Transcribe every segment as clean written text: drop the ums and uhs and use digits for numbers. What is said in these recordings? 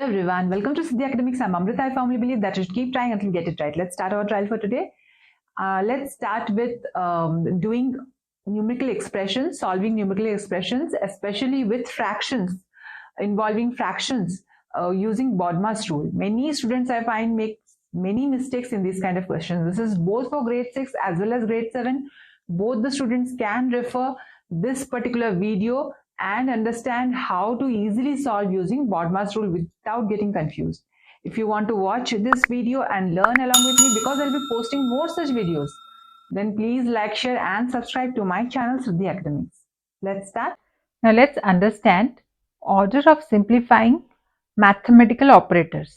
Everyone, welcome to Siddhi Academics. I'm Amrita. I firmly believe that you should keep trying until you get it right. Let's start our trial for today. Let's start with doing numerical expressions, solving numerical expressions, especially with fractions, involving fractions using BODMAS rule. Many students I find make many mistakes in these kind of questions. This is both for grade 6 as well as grade 7. Both the students can refer this particular video and understand how to easily solve using BODMAS rule without getting confused. If you want to watch this video and learn along with me, because I'll be posting more such videos, then please like, share and subscribe to my channel Siddhi Academics. Let's start. Now let's understand order of simplifying mathematical operators.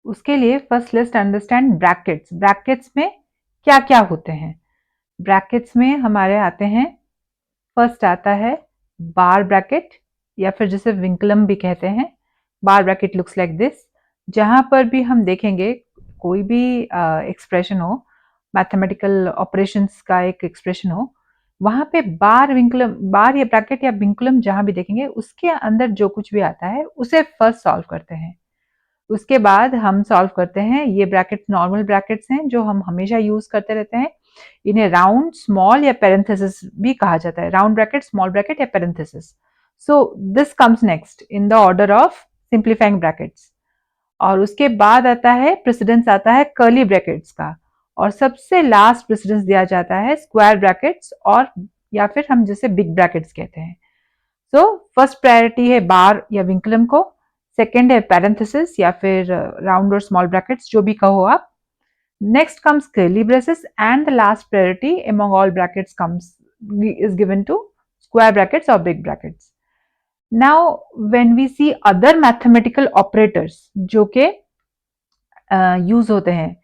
उसके लिए first let's understand brackets. Brackets में क्या क्या होते हैं? Brackets में हमारे आते हैं, फर्स्ट आता है बार ब्रैकेट या फिर जिसे विंकलम भी कहते हैं. बार ब्रैकेट लुक्स लाइक दिस. जहां पर भी हम देखेंगे कोई भी एक्सप्रेशन हो, मैथमेटिकल ऑपरेशंस का एक एक्सप्रेशन हो, वहां पे बार विंकलम, बार या ब्रैकेट या विंकलम जहां भी देखेंगे उसके अंदर जो कुछ भी आता है उसे फर्स्ट सॉल्व करते हैं. उसके बाद हम सॉल्व करते हैं, ये ब्रैकेट नॉर्मल ब्रैकेट्स हैं जो हम हमेशा यूज करते रहते हैं. इन्हें राउंड, स्मॉल या पेरेंथेसिस भी कहा जाता है. राउंड ब्रैकेट, स्मॉल ब्रैकेट या parenthesis. So this comes next in the order of simplifying brackets. और उसके बाद आता है प्रेसिडेंस, आता है कर्ली ब्रैकेट्स का. और सबसे लास्ट प्रेसिडेंस दिया जाता है स्क्वायर ब्रैकेट्स और या फिर हम जिसे बिग ब्रैकेट्स कहते हैं. सो फर्स्ट प्रायोरिटी है बार या विंकलम को, सेकेंड है पैरेंथेसिस या फिर राउंड और स्मॉल ब्रैकेट्स, जो भी कहो आप. Next comes curly braces and the last priority among all brackets is given to square brackets or big brackets. Now when we see other mathematical operators जो के यूज होते हैं,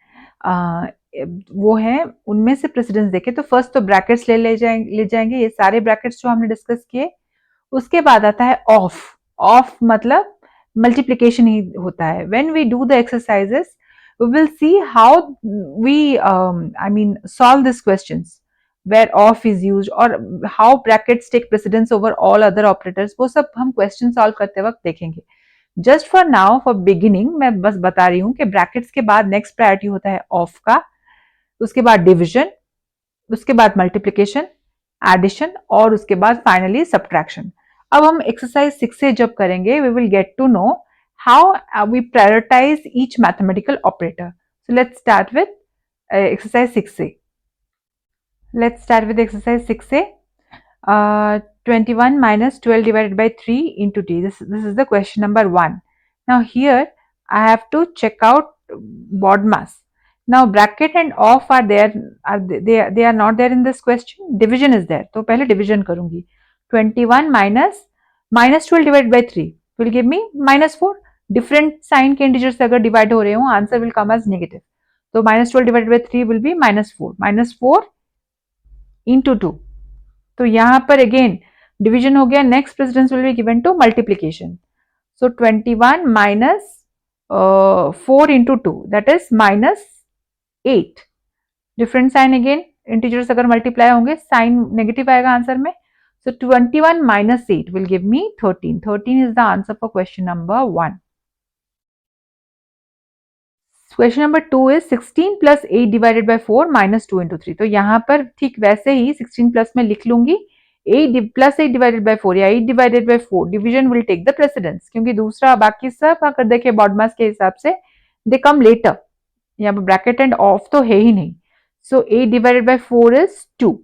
वो हैं, उनमें से प्रेसिडेंस देखें तो फर्स्ट तो ब्रैकेट्स ले जाएंगे ये सारे ब्रैकेट्स जो हमने डिस्कस किए. उसके बाद आता है ऑफ. ऑफ मतलब मल्टीप्लीकेशन ही होता है. When we do the exercises, we will see how we solve these questions where off is used or how brackets take precedence over all other operators. वो सब हम question solve करते वक्त देखेंगे. Just for now, for beginning, मैं बस बता रही हूँ कि brackets के बाद next priority होता है off का, उसके बाद division, उसके बाद multiplication, addition और उसके बाद finally subtraction. अब हम exercise 6 से जब करेंगे, we will get to know how we prioritize each mathematical operator. So let's start with exercise 6A. Let's start with exercise 6A. 21 minus 12 divided by 3 into t. This is the question number 1. Now here I have to check out BODMAS. Now bracket and off are there. They are not there in this question. Division is there. तो पहले division करूँगी. 21 minus 12 divided by 3 will give me -4. Different sign के integer से अगर divide हो रहे हो, answer will come as negative. तो -12 divided by 3 will be -4. -4 into 2. तो यहां पर अगेन डिवीजन हो गया. Next precedence will be given to multiplication. So 21 minus 4 into 2, that is -8. Different sign, again integers अगर मल्टीप्लाई होंगे साइन नेगेटिव आएगा answer में. So 21 minus 8 will give me 13. 13 is the answer for question number 1. Question number 2 is 16 plus 8 divided by 4 minus 2 into 3. तो यहाँ पर ठीक वैसे ही 16 plus में लिख लूंगी. 8 plus 8 divided by 4 या 8 divided by 4, division will take the precedence. क्योंकि दूसरा बाकी सब अगर देखें BODMAS के हिसाब से they come later. यहाँ पर bracket and off तो है ही नहीं. So 8 divided by 4 is 2.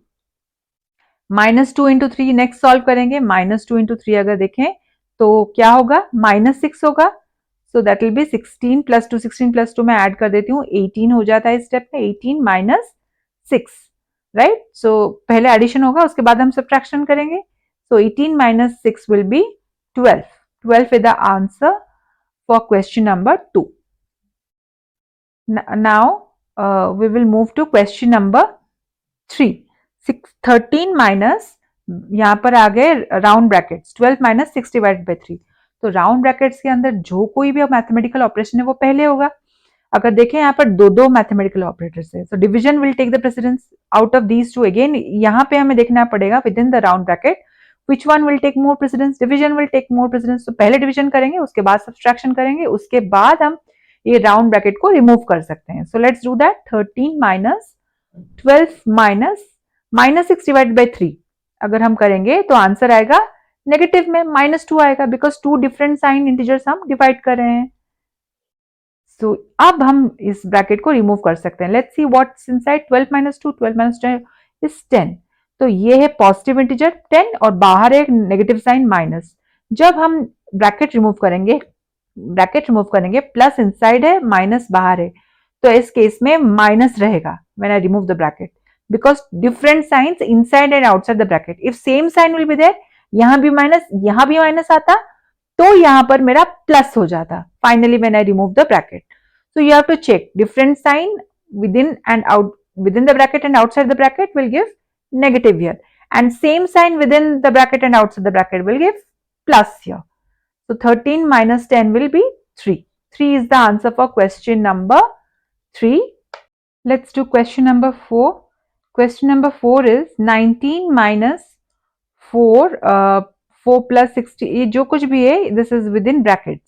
-2 into 3 next solve करेंगे. -2 into 3 अगर देखें तो क्या होगा, -6 होगा. So that will B 16 plus 2. 16 plus 2 मैं ऐड कर देती हूँ, 18 हो जाता है इस स्टेप में. 18 minus 6, राइट. सो पहले एडिशन होगा, उसके बाद हम सब्ट्रैक्शन करेंगे. सो 18 minus 6 will be 12. 12 is the answer for question number 2. Now we will move to question number 3. 13 minus, यहाँ पर आ गए round brackets. 12 minus 6 divided by 3. तो राउंड ब्रैकेट्स के अंदर जो कोई भी मैथमेटिकल ऑपरेशन है वो पहले होगा. अगर देखें यहाँ पर दो मैथमेटिकल ऑपरेटर्स है, so division will take the precedence out of these two. Again यहाँ पे हमें देखना पड़ेगा with in the round bracket which one will take more precedence? Division will take more precedence. तो पहले डिविजन करेंगे, उसके बाद सब्सट्रैक्शन करेंगे, उसके बाद हम ये राउंड ब्रैकेट को रिमूव कर सकते हैं. So let's do that. 13 minus 12 minus 6 divided by 3 अगर हम करेंगे तो आंसर आएगा नेगेटिव में -2 आएगा, because two different sign integers हम डिवाइड कर रहे हैं. सो अब हम इस ब्रैकेट को रिमूव कर सकते हैं. Let's see what's inside. 12 minus 2, 12 minus 2 is 10. तो ये है पॉजिटिव इंटीजर 10 और बाहर एक नेगेटिव साइन माइनस. जब हम ब्रैकेट रिमूव करेंगे प्लस इनसाइड है माइनस बाहर है, तो इस केस में माइनस रहेगा when I remove the bracket, because different signs inside and outside the bracket. If same sign will be there, यहां भी माइनस आता तो यहां पर मेरा प्लस हो जाता finally when I remove the bracket. So you have to check different sign within the bracket and outside the bracket will give negative here, and same sign within the bracket and outside the bracket will give plus here. So 13 minus 10 will be 3. 3 is the answer for question number 3. Let's do question number 4. Question number 4 is 19 minus 4 4 plus 60. ये जो कुछ भी है this is within brackets.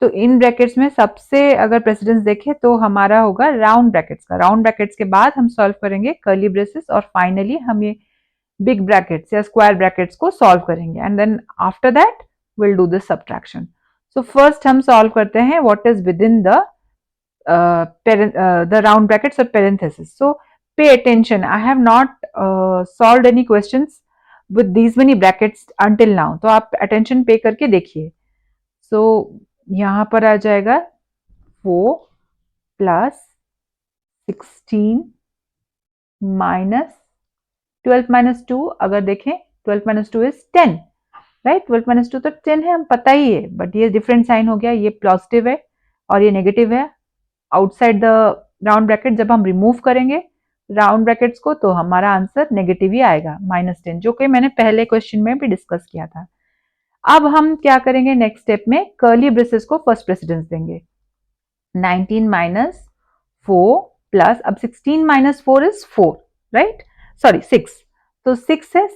तो in brackets में सबसे अगर precedence देखें तो हमारा होगा राउंड ब्रैकेट्स का. राउंड ब्रैकेट्स के बाद हम सॉल्व करेंगे कर्ली ब्रेसेस और फाइनली हम ये बिग ब्रैकेट्स या स्क्वायर ब्रैकेट्स को सॉल्व करेंगे, and then after that will do the subtraction. So first हम सॉल्व करते हैं what is with in the round brackets और parenthesis. So pay attention, I have not solved any questions with these many brackets until now, तो आप attention पे करके देखिए. सो यहां पर आ जाएगा 4 plus 16 minus 12 minus 2. अगर देखें 12 minus 2 is 10, राइट. 12 minus 2 तो 10 है, हम पता ही है, बट ये डिफरेंट साइन हो गया, ये पॉजिटिव है और ये नेगेटिव है आउटसाइड द राउंड ब्रैकेट. जब हम रिमूव करेंगे राउंड ब्रैकेट्स को तो हमारा आंसर नेगेटिव ही आएगा -10, जो कि मैंने पहले क्वेश्चन में भी डिस्कस किया था. अब हम क्या करेंगे नेक्स्ट स्टेप में, कर्ली ब्रेसेस को फर्स्ट प्रेसिडेंस देंगे. 19 minus 4 प्लस, अब 16 minus 4 is 4, राइट, सॉरी 6, तो 6 है,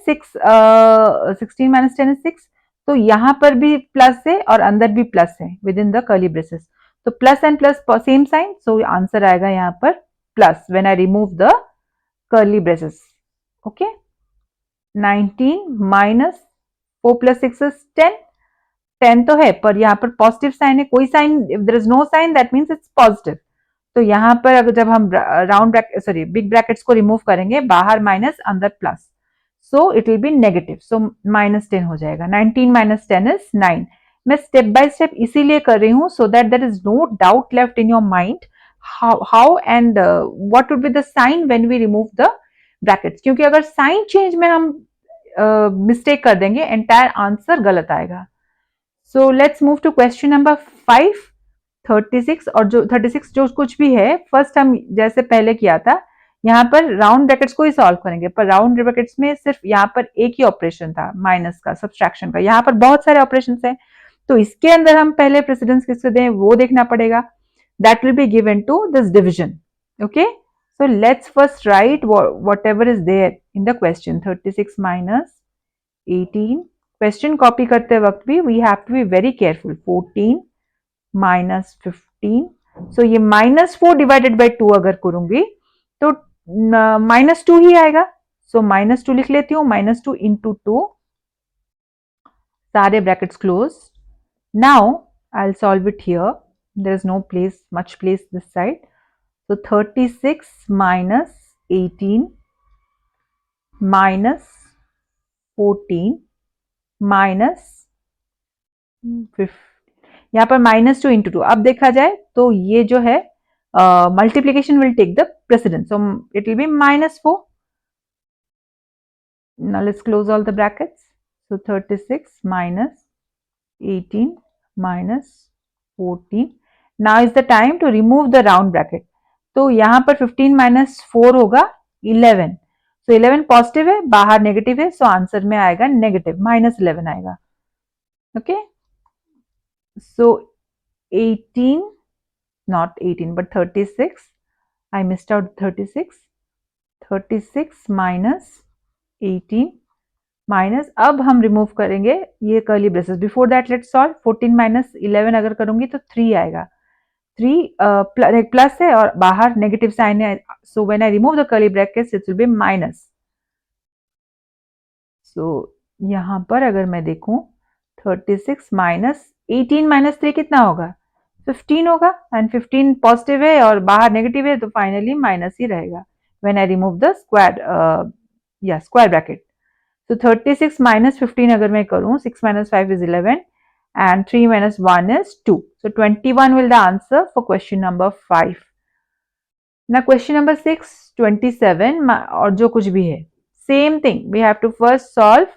16 minus 10 is 6. तो यहां पर भी प्लस है और अंदर भी प्लस है with in the curly braces. तो plus and plus same sign, so answer आएगा यहाँ पर plus when I remove the curly braces. Okay, 19 minus 4 plus 6 is 10. 10 तो है पर यहाँ पर पॉजिटिव साइन है, कोई sign, if there is no sign that means it's positive. तो यहाँ पर अगर जब हम round bracket sorry big brackets को रिमूव करेंगे, बाहर माइनस अंदर plus, so it will be negative, so -10 हो जाएगा. 19 minus 10 is 9. मैं स्टेप बाय स्टेप इसीलिए कर रही हूँ so that there is no doubt left in your mind how and what would be the sign when we remove the brackets, क्योंकि अगर sign change में हम मिस्टेक कर देंगे एंटायर आंसर गलत आएगा. So let's move to question number 5. 36 और जो 36 जो कुछ भी है, फर्स्ट हम जैसे पहले किया था यहाँ पर राउंड ब्रैकेट्स को ही सॉल्व करेंगे, पर राउंड ब्रैकेट्स में सिर्फ यहाँ पर एक ही ऑपरेशन था माइनस का, सब्सट्रैक्शन का. यहाँ पर बहुत सारे ऑपरेशंस हैं, तो इसके अंदर हम पहले प्रेसिडेंस किसको दें वो देखना पड़ेगा. That will be given to this division. Okay, so let's first write whatever is there in the question. 36 minus 18. Question copy करते वक्त भी we have to be very careful. 14 minus 15. So ये -4 divided by 2 अगर करूंगी तो -2 ही आएगा. So -2 लिख लेती हूँ, -2 into 2. सारे brackets close. Now I'll solve it here. There is no place, much place this side. So 36 minus 18 minus 14 minus 50. यहाँ पर -2 into 2. अब देखा जाए तो ये जो है multiplication will take the precedence. So it will be -4. Now let's close all the brackets. So 36 minus 18 minus 14. Now is the time to remove the round bracket. तो यहाँ पर 15 minus 4 होगा 11. So 11 पॉजिटिव है, बाहर नेगेटिव है, so answer में आएगा negative, -11 आएगा. Okay, so 18, not 18 but 36. I missed out 36. 36 minus 18 minus, अब हम रिमूव करेंगे ये curly braces. Before that let's solve. 14 minus 11 अगर करूंगी तो 3 आएगा। 3 प्लस है और बाहर नेगेटिव साइन है, so when I remove the curly brackets it will be minus. So यहाँ पर अगर मैं देखूं 36 माइनस 18 माइनस 3 कितना होगा? 15 होगा, एंड 15 पॉजिटिव है और बाहर नेगेटिव है, तो फाइनली माइनस ही रहेगा when I remove the square bracket. तो 36 minus 15 अगर मैं करूं, 6 minus 5 is 11 and 3 minus 1 is 2. So 21 will the answer for question number 5. Now question number 6, 27 और जो कुछ भी है, same thing. We have to first solve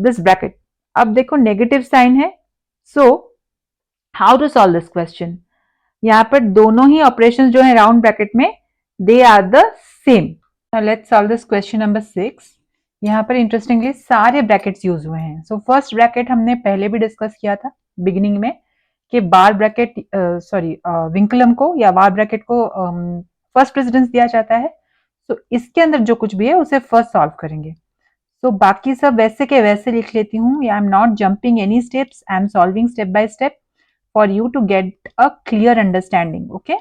this bracket. अब देखो नेगेटिव साइन है, so how to solve this question? यहाँ पर दोनों ही ऑपरेशंस जो है राउंड ब्रैकेट में, they are the same. Now let's solve this question number 6. यहाँ पर इंटरेस्टिंगली सारे ब्रैकेट्स यूज हुए हैं। सो फर्स्ट ब्रैकेट हमने पहले भी डिस्कस किया था बिगिनिंग में कि बार ब्रैकेट विंकलम को या बार ब्रैकेट को फर्स्ट प्रेसिडेंस दिया जाता है। तो इसके अंदर जो कुछ भी है उसे फर्स्ट सॉल्व करेंगे। तो बाकी सब वैसे के वैसे लिख लेती हूँ। I am not jumping any steps, I am solving step by step for you to get a clear understanding. Okay,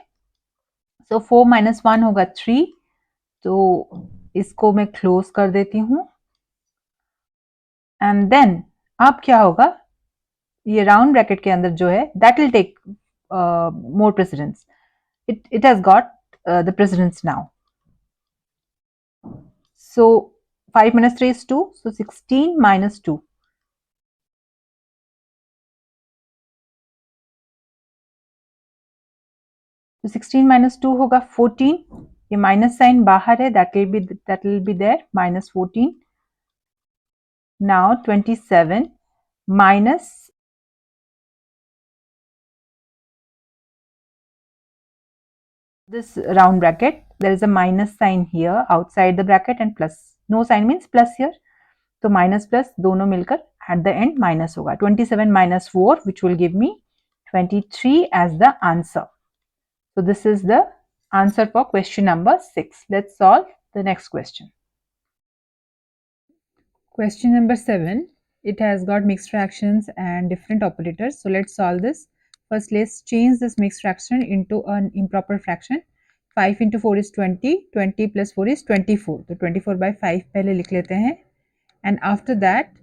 so 4 minus 1 होगा 3, तो इसको मैं क्लोज कर देती हूं। एंड देन अब क्या होगा, ये राउंड ब्रैकेट के अंदर जो है that will take more precedence, it has got the precedence now. So 5 minus 3 is 2, so 16 minus 2. तो 16 minus 2 होगा 14, ये माइनस साइन बाहर है, that will be there minus 14. Now 27 minus this round bracket, there is a minus sign here outside the bracket and plus, no sign means plus here, तो minus plus दोनों मिलकर at the end minus होगा। 27 minus 4 which will give me 23 as the answer. So this is the answer for question number 6. Let's solve the next question. Question number 7, it has got mixed fractions and different operators. So let's solve this. First let's change this mixed fraction into an improper fraction. 5 into 4 is 20, 20 plus 4 is 24. तो 24 by 5 पहले लिख लेते हैं। And after that,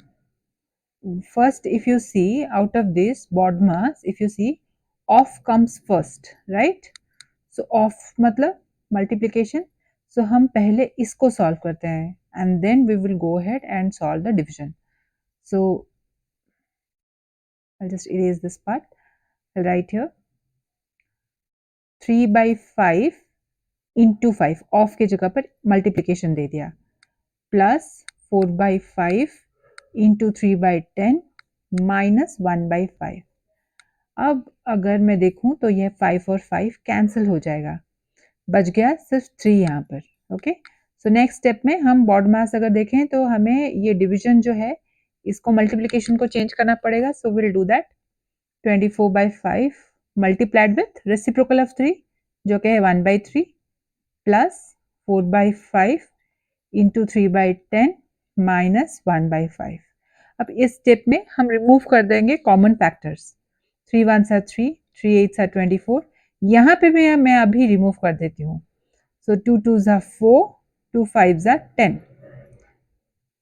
first if you see out of this BODMAS, if you see off comes first, right? So off मतलब multiplication. So हम पहले इसको solve करते हैं and then we will go ahead and solve the division. So I'll just erase this part. I'll write here 3 by 5 into 5, of के जगह पर multiplication दे दिया, plus 4 by 5 into 3 by 10 minus 1 by 5. अब अगर मैं देखूं तो यह 5 और 5 कैंसिल हो जाएगा, बच गया सिर्फ 3 यहाँ पर। ओके, सो नेक्स्ट स्टेप में हम BODMAS अगर देखें तो हमें ये डिवीजन जो है इसको मल्टीप्लीकेशन को चेंज करना पड़ेगा। So will do that. 24 by 5 multiplied with reciprocal of 3 जो कि है 1 by 3 plus 4 by 5 into 3 by 10 minus 1 by 5. अब इस स्टेप में हम रिमूव कर देंगे common factors. 3 1s are 3, 3 8s are 24. यहाँ पे भी मैं अभी रिमूव कर देती हूँ। सो 2 2s are 4, 2 5s are 10.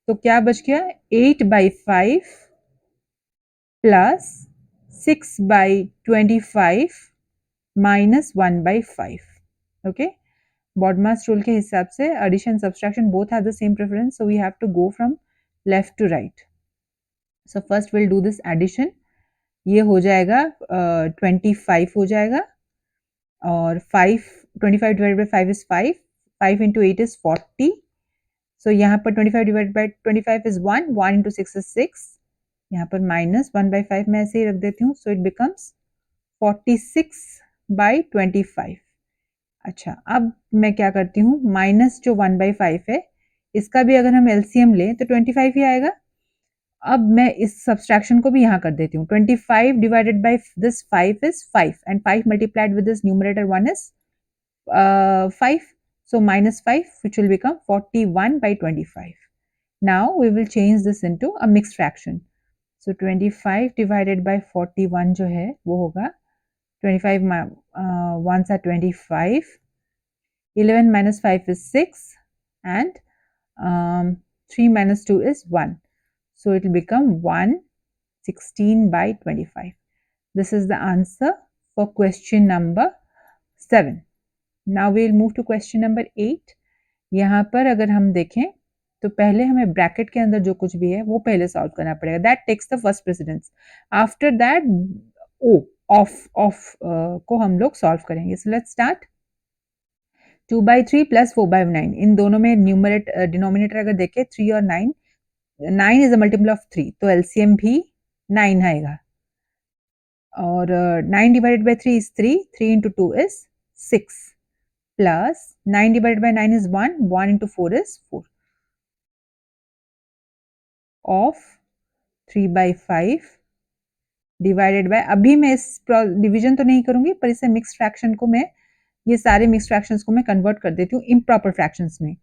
तो क्या बच गया 8 by 5 plus 6 by 25 minus 1 by 5. Okay, BODMAS rule के हिसाब से addition subtraction both have the same preference, so we have to go from left to right. So first we'll do this addition. ये हो जाएगा 25 हो जाएगा और 25 divided by 5 is 5, 5 into 8 is 40. So यहाँ पर 25 divided by 25 is 1, 1 into 6 is 6. यहाँ पर minus 1 by 5 मैं ऐसे ही रख देती हूँ, so it becomes 46 by 25. अच्छा, अब मैं क्या करती हूँ, माइनस जो 1 by 5 है इसका भी अगर हम एलसीएम लें तो 25 ही आएगा। अब मैं इस सब्सट्रैक्शन को भी यहाँ कर देती हूँ। 25 divided by this 5 is 5 and 5 multiplied with this numerator 1 is 5, so minus 5 which will become 41 by 25. Now we will change this into a mixed fraction. So 25 divided by 41 जो है वो होगा 25 ones are 25, 11 minus 5 is 6 and 3 minus 2 is 1. So it will become 116 by 25. This is the answer for question number 7. Now we will move to question number 8. यहाँ पर अगर हम देखें तो पहले हमें ब्रैकेट के अंदर जो कुछ भी है वो पहले सॉल्व करना पड़ेगा. That takes the first precedence. After that O of को हम लोग सॉल्व करेंगे. So let's start. 2/3 प्लस 4/9 इन दोनों में न्यूमरेटर डिनोमिनेटर अगर देखें 3 और 9, 9 इज अ मल्टीपल ऑफ 3 तो एलसीएम भी 9 आएगा. और 9 divided by 3 is 3, 3 into 2 is 6 plus 9 divided by 9 is 1, 1 into 4 is 4 of 3/5 divided by, अभी मैं इस डिवीजन तो नहीं करूंगी पर इसे मिक्स फ्रैक्शन को मैं, ये सारे मिक्स फ्रैक्शंस को मैं कन्वर्ट कर देती हूँ इम्प्रॉपर फ्रैक्शंस में.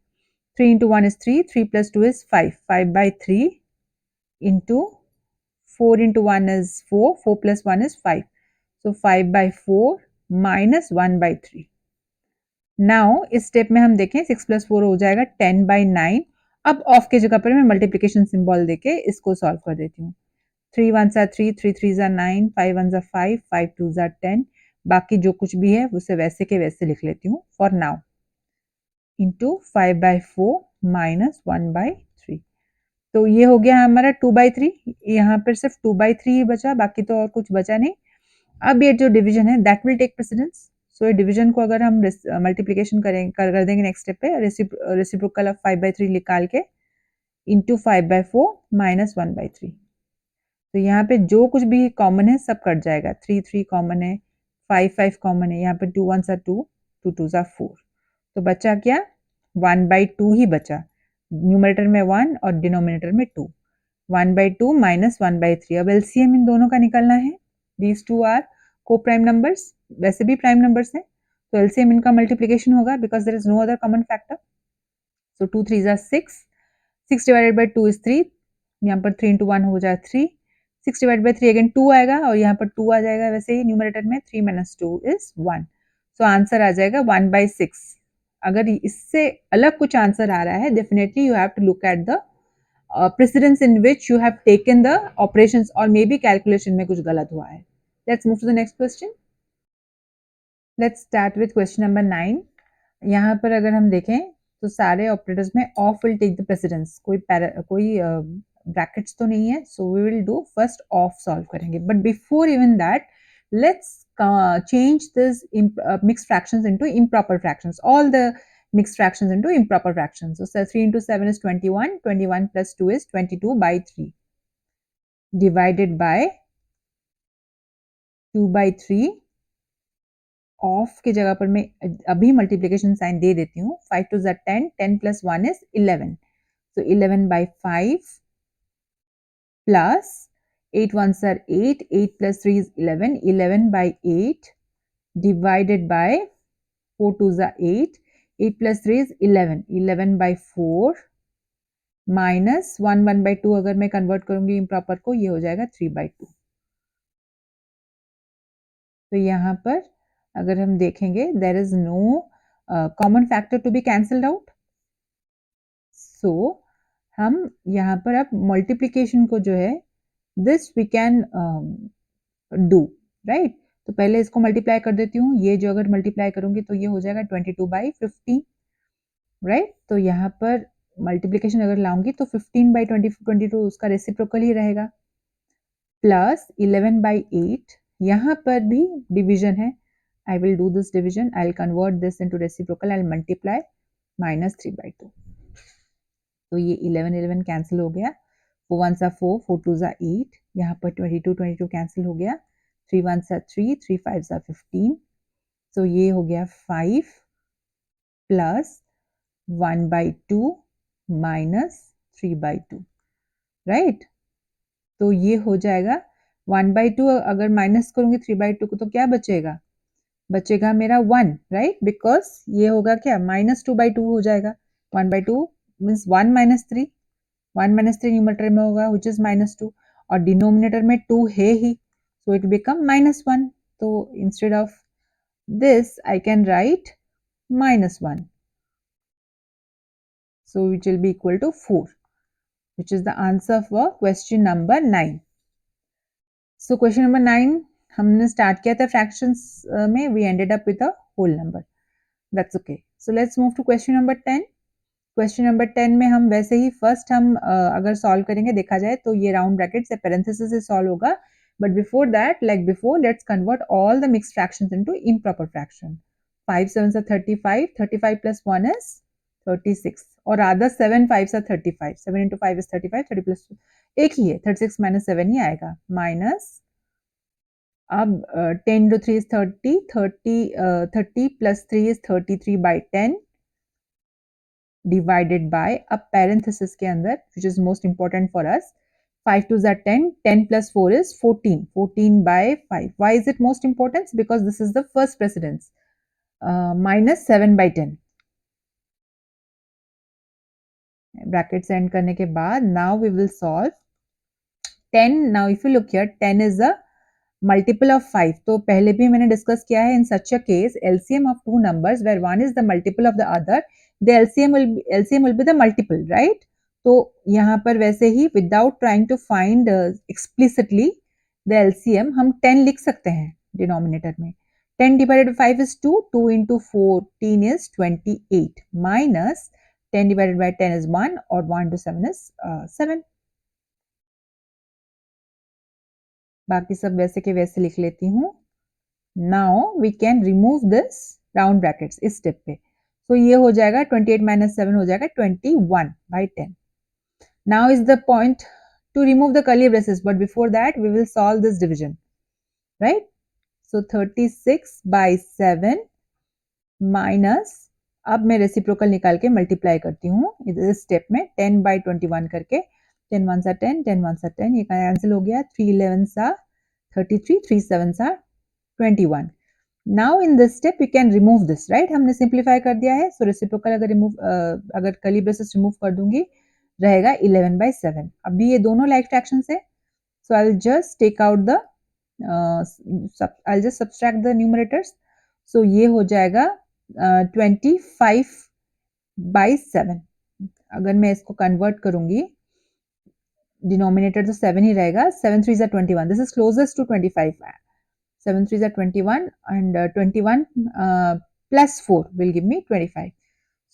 3 into 1 is 3, 3 plus 2 is 5, 5/3 into 4 into 1 is 4, 4 plus 1 is 5. So 5/4 minus 1/3. Now इस स्टेप में हम देखें 6 plus 4 हो जाएगा 10/9. अब ऑफ के जगह पर मैं मल्टीप्लिकेशन सिंबल देके इसको सॉल्व कर देती हूँ. 3 ones are 3, 3 threes are 9, 5 ones are 5, 5 twos are 10. बाकी जो कुछ भी है उसे वैसे के वैसे लिख लेती हूँ फॉर नाउ. Into 5/4 minus 1/3. तो ये हो गया हमारा 2/3. यहाँ पर सिर्फ 2/3 ही बचा, बाकी तो और कुछ बचा नहीं. अब ये जो डिवीजन है दैट विल टेक प्रेसिडेंस. सो ये डिवीजन को अगर हम मल्टीप्लिकेशन कर देंगे नेक्स्ट स्टेप पे, रेसिप्रोकल ऑफ 5/3 निकाल के इंटू 5/4 माइनस 1/3. तो यहाँ पे जो कुछ भी कॉमन है सब कट जाएगा. 3 3 कॉमन है, 5 5 कॉमन है, यहाँ पे 2 ones are 2, 2 twos are 4. तो बचा क्या? 1/2 ही बचा. न्यूमरेटर में 1 और डिनोमिनेटर में 2. 1/2 माइनस 1/3. अब एलसीएम इन दोनों का निकलना है. दीज टू आर को प्राइम नंबर्स, वैसे भी प्राइम नंबर्स हैं तो एलसीएम इनका मल्टीप्लिकेशन होगा because there is no other common factor. So 2 3s are 6, 6 divided by 2 is 3. यहाँ पर 3 into 1 हो जाए 3, 6 डिवाइड बाय 3 अगेन 2 आएगा और यहाँ पर 2 आ जाएगा वैसे ही न्यूमरेटर में. 3 minus 2 is 1. सो आंसर आ जाएगा 1/6. अगर इससे अलग कुछ आंसर आ रहा है definitely you have to look at the precedence in which you have taken the operations और मे बी कैलकुलेशन में कुछ गलत हुआ है. Let's move to the next question. Let's start with question number 9. यहाँ पर अगर हम देखें तो सारे ऑपरेटर्स में of will take the precedence. कोई ब्रैकेट्स तो नहीं है, so we will do first of solve करेंगे. But before even that let's change this mixed fractions into improper fractions. All the mixed fractions into improper fractions. So 3 into 7 is 21. 21 plus 2 is 22/3 divided by 2/3. Of की जगह पर मैं अभी multiplication sign दे देती हूँ. 5 2s are 10, 10 plus 1 is 11. So 11/5 plus 8 ones are 8, 8 plus 3 is 11, 11/8 divided by 4 twos are 8, 8 plus 3 is 11, 11/4 minus 1/2 अगर मैं convert करूंगी इम्प्रॉपर को ये हो जाएगा 3/2. तो यहाँ पर अगर हम देखेंगे there is no common factor to be cancelled out. So हम यहाँ पर अब मल्टीप्लिकेशन को जो है this we can do right. तो पहले इसको मल्टीप्लाई कर देती हूँ. ये जो अगर मल्टीप्लाई करूंगी तो ये हो जाएगा 22/15 राइट. तो यहाँ पर मल्टीप्लिकेशन अगर लाऊंगी तो 15/22 उसका रेसिप्रोकल ही रहेगा प्लस 11/8. यहाँ पर भी डिवीजन है. I will do this division. I will convert this into reciprocal. I will multiply minus 3/2. तो ये 11 11 कैंसिल हो गया. 4 ones are 4, 4 twos are 8. यहाँ पर 22 22 कैंसिल हो गया. 3 ones are 3, 3 5s are 15. तो ये हो गया 5 प्लस 1/2 माइनस 3/2 राइट. तो ये हो जाएगा 1/2 अगर माइनस करूंगी 3/2 को तो क्या बचेगा? बचेगा मेरा 1 राइट. बिकॉज ये होगा क्या -2/2 हो जाएगा. 1/2 मीन्स 1 minus 3, 1 माइनस 3 न्यूमरेटर में होगा विच इज -2 और डिनोमिनेटर में 2 है ही, सो इट बिकम -1. तो instead of this I can write -1, so which will be equal to 4, which is the answer for question number 9. So question number 9 हमने start किया था fractions में, we ended up with a whole number. That's okay. So let's move to question number 10. Question number 10 में हम वैसे ही first हम अगर solve करेंगे देखा जाए तो ये राउंड ब्रैकेट से पैरेंथेसिस से सॉल्व होगा, but before that like before let's convert all the mixed fractions into improper fraction. 5 7 are 35, 35 plus 1 is 36 और आधा 7 5 are 35, 7 into 5 is 35, 30 plus एक ही है 36 minus 7 ही आएगा, माइनस अब 10 into 3 is 30, 30 plus 3 is 33 by 10 divided by a parenthesis के अंदर which is most important for us. 5 2s are 10, 10 plus 4 is 14, 14 by 5. Why is it most important? Because this is the first precedence. Minus 7 by 10. Brackets end करने के बाद now we will solve 10. Now if you look here 10 is a multiple of 5. तो पहले भी मैंने discuss किया है, in such a case LCM of two numbers where one is the multiple of the other, the LCM will be the multiple, right? तो यहाँ पर वैसे ही without trying to find explicitly the LCM हम 10 लिख सकते हैं डिनोमिनेटर में. 10 divided by 5 is 2, 2 into 14 is 28 minus 10 divided by 10 is 1 और 1 to 7 is 7. बाकी सब वैसे के वैसे लिख लेती हूँ. Now we can remove this round brackets इस स्टेप पे. तो ये हो जाएगा 28 minus 7 हो जाएगा 21 by 10. Now is the point to remove the curly braces, but before that we will solve this division, right? So 36 by 7 minus, अब मैं रेसिप्रोकल निकाल के मल्टीप्लाई करती हूँ इस स्टेप में 10 by 21 करके. 10 1s are 10, 10 1s are 10, ये कैंसिल हो गया. 3 11s are 33, 3 7s are 21. Now in this step we can remove this, right? हमने सिंप्लीफाई कर दिया है. सो रेसिप्रोकल अगर अगर कर्ली ब्रेसेस रिमूव कर दूंगी रहेगा 11 by 7. अभी ये दोनों लाइक फ्रैक्शंस है, so I will just take out the I will just subtract the numerators. So ये हो जाएगा 25 by 7. अगर मैं इसको कन्वर्ट करूंगी डिनोमिनेटर तो 7 ही रहेगा. 7 3s are 21. This is closest to 25. 7 3s are 21 and 21 plus 4 will give me 25.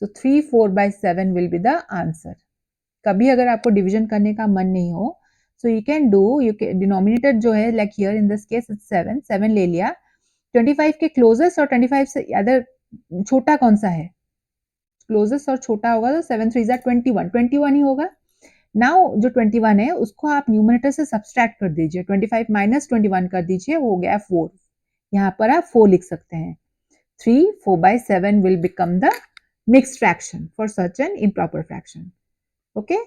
So 3 4 by 7 will be the answer. कभी अगर आपको डिवीजन करने का मन नहीं हो, so you can do, denominator जो है like here in this case it's 7, 7 ले लिया. 25 के क्लोजेस्ट और 25 से अदर छोटा कौन सा है? क्लोजेस्ट और छोटा होगा तो 7 3s are 21, 21 ही होगा. नाउ जो 21 है उसको आप न्यूमरेटर से सब्सट्रैक्ट कर दीजिए. 25 minus 21 कर दीजिए, हो गया 4. यहाँ पर आप 4 लिख सकते हैं. 3 4 by 7 will become the mixed fraction for such an improper fraction. Okay.